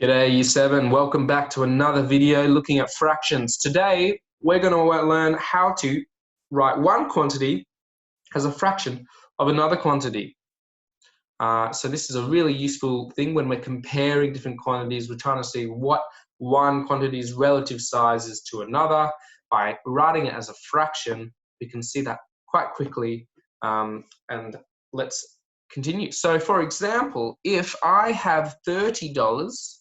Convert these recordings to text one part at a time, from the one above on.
G'day Year 7, welcome back to another video looking at fractions. Today we're going to learn how to write one quantity as a fraction of another quantity. So this is a really useful thing when we're comparing different quantities. We're trying to see what one quantity's relative size is to another. By writing it as a fraction, we can see that quite quickly. And let's continue. So for example, if I have $30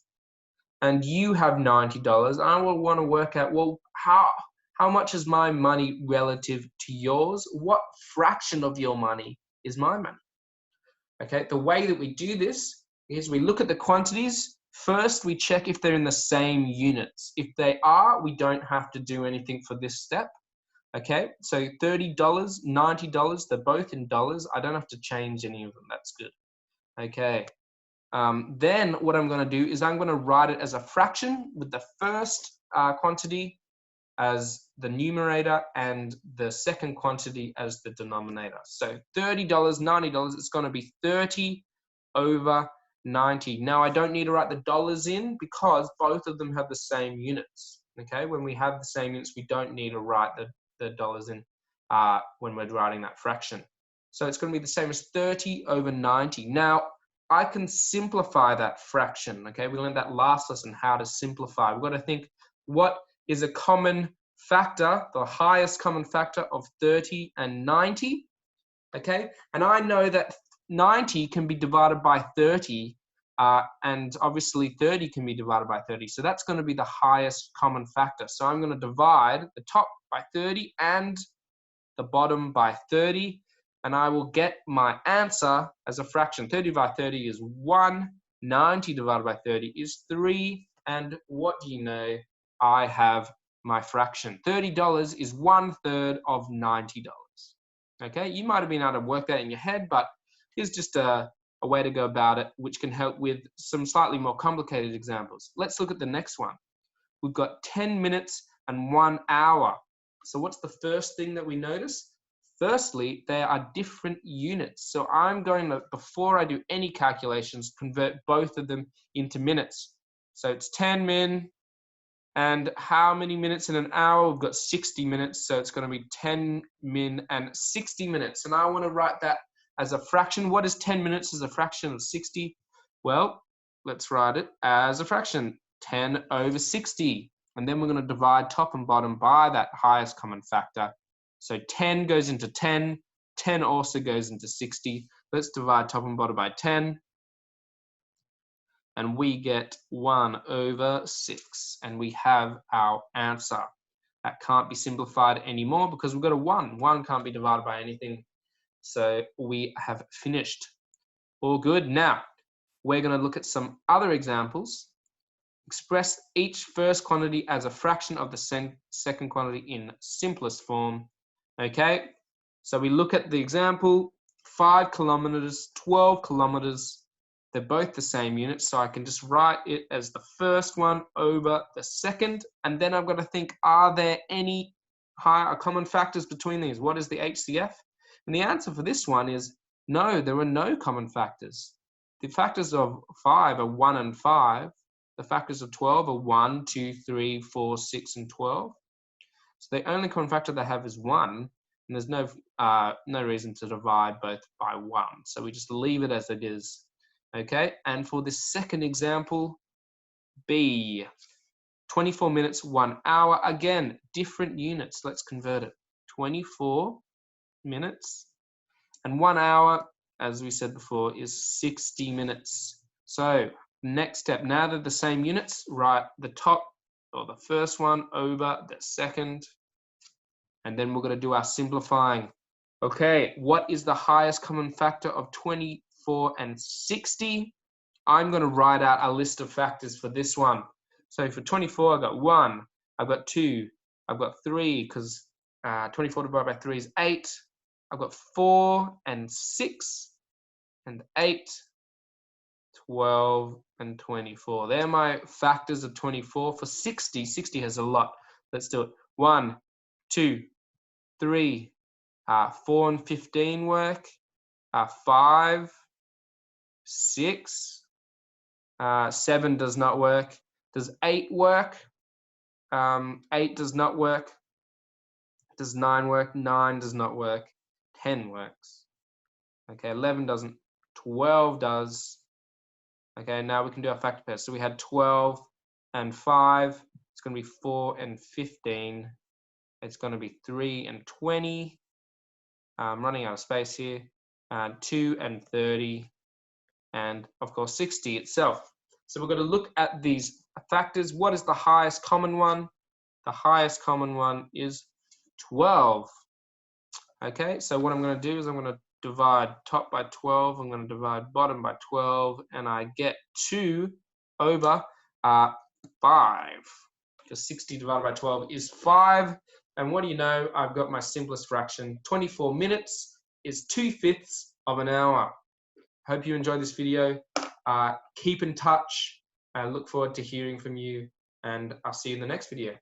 and you have $90, I will want to work out, well, how much is my money relative to yours? What fraction of your money is my money? Okay, the way that we do this is we look at the quantities. First, we check if they're in the same units. If they are, we don't have to do anything for this step. Okay, so $30, $90, they're both in dollars. I don't have to change any of them. That's good. Okay. Then what I'm going to do is I'm going to write it as a fraction with the first quantity as the numerator and the second quantity as the denominator. So $30, $90, it's going to be 30 over 90. Now I don't need to write the dollars in because both of them have the same units. Okay, when we have the same units, we don't need to write the dollars in when we're writing that fraction. So it's going to be the same as 30 over 90. Now, I can simplify that fraction, okay? We learned that last lesson, how to simplify. We've got to think, what is a common factor, the highest common factor of 30 and 90, okay? And I know that 90 can be divided by 30, and obviously 30 can be divided by 30. So that's going to be the highest common factor. So I'm going to divide the top by 30 and the bottom by 30. And I will get my answer as a fraction. 30 divided by 30 is 1. 90 divided by 30 is 3. And what do you know? I have my fraction. $30 is 1/3 of $90. Okay, you might have been able to work that in your head, but here's just a way to go about it, which can help with some slightly more complicated examples. Let's look at the next one. We've got 10 minutes and 1 hour. So what's the first thing that we notice? Firstly, there are different units. So I'm going to, before I do any calculations, convert both of them into minutes. So it's 10 min, and how many minutes in an hour? We've got 60 minutes, so it's going to be 10 min and 60 minutes. And I want to write that as a fraction. What is 10 minutes as a fraction of 60? Well, let's write it as a fraction, 10 over 60. And then we're going to divide top and bottom by that highest common factor. So 10 goes into 10, 10 also goes into 60. Let's divide top and bottom by 10. And we get 1 over 6. And we have our answer. That can't be simplified anymore because we've got a 1. 1 can't be divided by anything. So we have finished. All good. Now, we're going to look at some other examples. Express each first quantity as a fraction of the second quantity in simplest form. Okay, so we look at the example, 5 kilometers, 12 kilometers. They're both the same unit, so I can just write it as the first one over the second. And then I've got to think, are there any higher common factors between these? What is the HCF? And the answer for this one is no, there are no common factors. The factors of 5 are 1 and 5. The factors of 12 are 1, 2, 3, 4, 6, and 12. So the only common factor they have is 1, and there's no reason to divide both by 1. So we just leave it as it is. Okay, and for the second example, B, 24 minutes, 1 hour. Again, different units. Let's convert it. 24 minutes and 1 hour, as we said before, is 60 minutes. So next step, now they're the same units, write the top or the first one over the second, and then we're going to do our simplifying. Okay, what is the highest common factor of 24 and 60? I'm going to write out a list of factors for this one. So for 24, I've got 1, I've got 2, I've got 3, because 24 divided by 3 is 8. I've got 4 and 6 and 8, 12 and 24. They're my factors of 24. For 60, 60 has a lot. Let's do it. 1, 2, 3, 4 and 15 work. 5, 6, 7 does not work. Does 8 work? 8 does not work. Does 9 work? 9 does not work. 10 works. Okay, 11 doesn't. 12 does. Okay, now we can do our factor pairs. So we had 12 and 5. It's going to be 4 and 15. It's going to be 3 and 20. I'm running out of space here. 2 and 30. And of course 60 itself. So we're going to look at these factors. What is the highest common one? The highest common one is 12. Okay, so what I'm going to do is I'm going to divide top by 12. I'm going to divide bottom by 12, and I get 2 over 5. Because 60 divided by 12 is 5. And what do you know? I've got my simplest fraction. 24 minutes is 2/5 of an hour. Hope you enjoyed this video. Keep in touch. I look forward to hearing from you, and I'll see you in the next video.